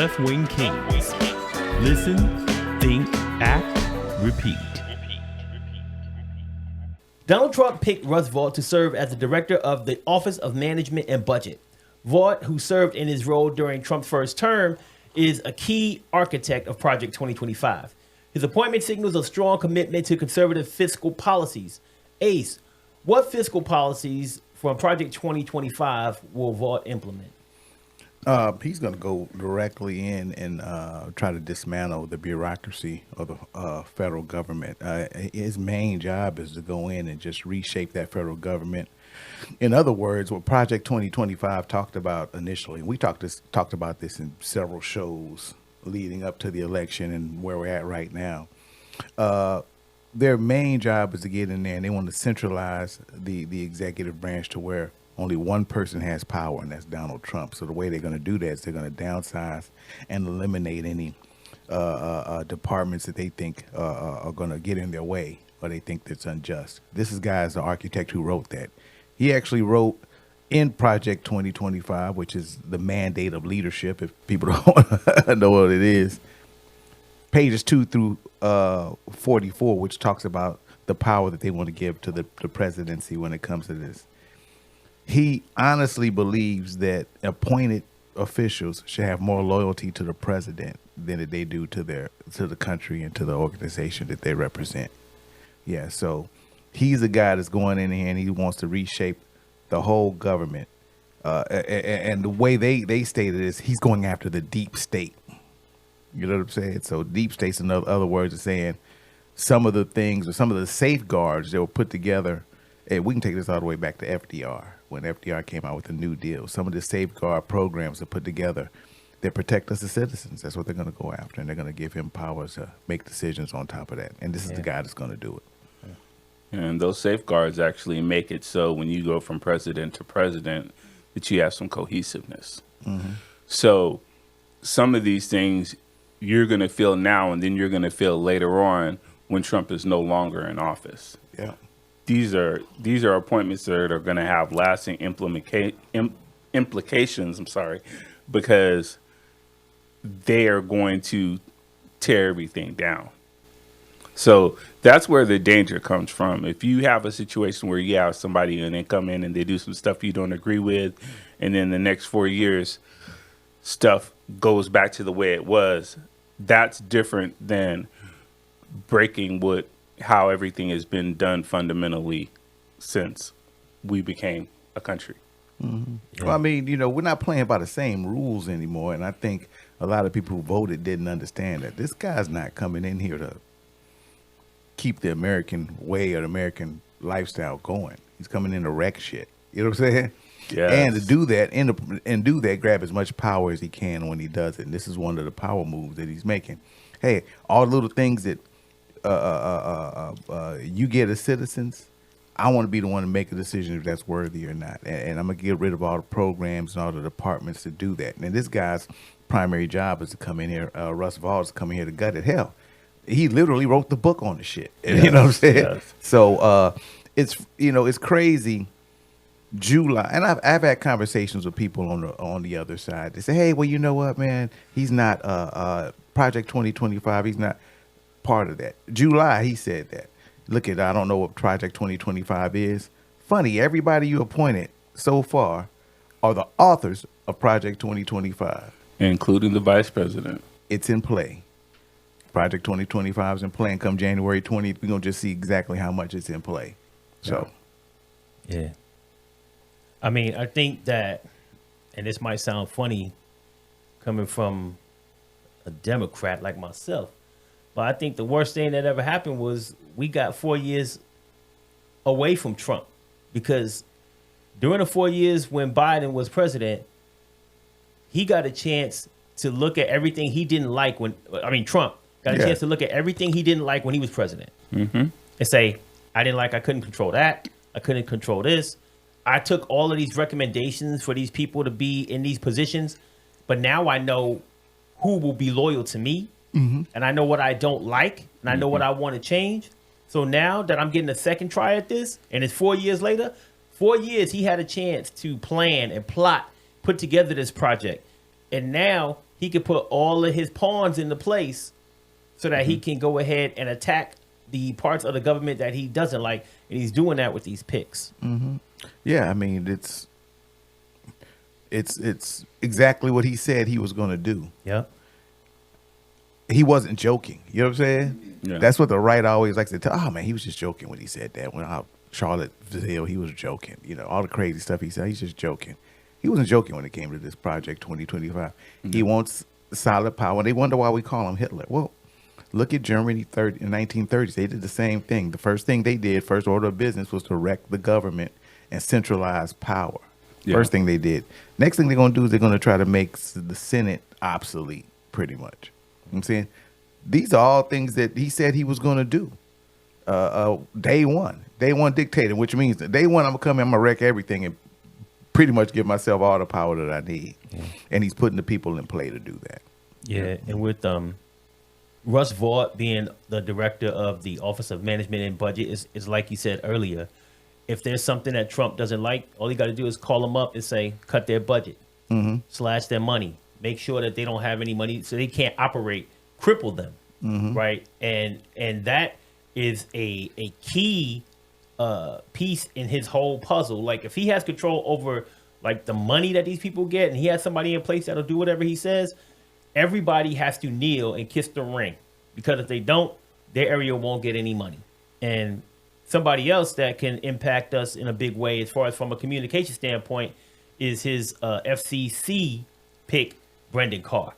left-wing Kingz. Listen, think, act, repeat. Donald Trump picked Russ Vought to serve as the director of the Office of Management and Budget. Vought, who served in his role during Trump's first term, is a key architect of Project 2025. His appointment signals a strong commitment to conservative fiscal policies. Ace, what fiscal policies from Project 2025 will Vought implement? He's going to go directly in and try to dismantle the bureaucracy of the federal government. His main job is to go in and just reshape that federal government. In other words, what Project 2025 talked about initially, we talked about this in several shows leading up to the election and where we're at right now. Their main job is to get in there and they want to centralize the executive branch to where only one person has power, and that's Donald Trump. So the way they're going to do that is they're going to downsize and eliminate any departments that they think are going to get in their way or they think that's unjust. This is the architect who wrote that. He actually wrote in Project 2025, which is the mandate of leadership, if people don't know what it is, pages 2 through 44, which talks about the power that they want to give to the presidency when it comes to this. He honestly believes that appointed officials should have more loyalty to the president than they do to the country and to the organization that they represent. Yeah, so he's a guy that's going in here and he wants to reshape the whole government. And the way they stated it is he's going after the deep state. You know what I'm saying? So deep states, in other words, are saying some of the things or some of the safeguards that were put together. And we can take this all the way back to FDR. When FDR came out with the New Deal, some of the safeguard programs are put together that protect us as citizens. That's what they're going to go after, and they're going to give him powers to make decisions on top of that. And this is the guy that's going to do it. And those safeguards actually make it so when you go from president to president that you have some cohesiveness. Mm-hmm. So some of these things you're going to feel now and then you're going to feel later on when Trump is no longer in office. Yeah. These are appointments that are going to have lasting implications. Because they are going to tear everything down. So that's where the danger comes from. If you have a situation where you have somebody and they come in and they do some stuff you don't agree with, and then the next 4 years stuff goes back to the way it was, that's different than breaking how everything has been done fundamentally since we became a country. Mm-hmm. Yeah. Well, I mean, we're not playing by the same rules anymore. And I think a lot of people who voted didn't understand that this guy's not coming in here to keep the American way or the American lifestyle going. He's coming in to wreck shit. You know what I'm saying? Yes. And to do that, grab as much power as he can when he does it. And this is one of the power moves that he's making. Hey, all the little things that you get as citizens, I want to be the one to make a decision if that's worthy or not. And I'm going to get rid of all the programs and all the departments to do that. And this guy's primary job is to come in here. Russ Vought is coming here to gut it. Hell, he literally wrote the book on the shit. Yes, you know what I'm saying? Yes. So it's crazy. July, and I've had conversations with people on the other side. They say, hey, well, you know what, man? He's not Project 2025. He's not part of that. July, he said that. Look I don't know what Project 2025 is. Funny, everybody you appointed so far are the authors of Project 2025. Including the vice president. It's in play. Project 2025 is in play, and come January 20th, we're going to just see exactly how much it's in play. So. Yeah. I mean, I think that, and this might sound funny coming from a Democrat like myself, but I think the worst thing that ever happened was we got 4 years away from Trump, because during the 4 years when Biden was president, he got a chance to look at everything he didn't like Trump got a chance to look at everything he didn't like when he was president, and say, I couldn't control that. I couldn't control this. I took all of these recommendations for these people to be in these positions, but now I know who will be loyal to me. Mm-hmm. And I know what I don't like, and I know what I want to change. So now that I'm getting a second try at this, and it's 4 years later, 4 years he had a chance to plan and plot, put together this project. And now he could put all of his pawns into place so that he can go ahead and attack the parts of the government that he doesn't like, and he's doing that with these picks. Yeah, I mean, it's exactly what he said he was going to do. Yeah. He wasn't joking. You know what I'm saying? Yeah. That's what the right always likes to tell. Oh man, he was just joking when he said that. When Charlottesville, he was joking. You know, all the crazy stuff he said, he's just joking. He wasn't joking when it came to this project 2025. He wants solid power. They wonder why we call him Hitler. Well, look at Germany in 1930s. They did the same thing. The first thing they did, first order of business, was to wreck the government and centralize power. Yeah. First thing they did. Next thing they're going to do is they're going to try to make the Senate obsolete, pretty much. You know what I'm saying? These are all things that he said he was going to do. Day one dictator, which means that day one, I'm going to come in, I'm going to wreck everything and pretty much give myself all the power that I need. Yeah. And he's putting the people in play to do that. Yeah, and with Russ Vought being the director of the Office of Management and Budget, is like you said earlier, if there's something that Trump doesn't like, all you got to do is call him up and say, cut their budget, slash their money, make sure that they don't have any money so they can't operate, cripple them, right? And that is a key piece in his whole puzzle. Like if he has control over like the money that these people get and he has somebody in place that'll do whatever he says, everybody has to kneel and kiss the ring, because if they don't, their area won't get any money. And somebody else that can impact us in a big way, as far as from a communication standpoint, is his FCC pick, Brendan Carr.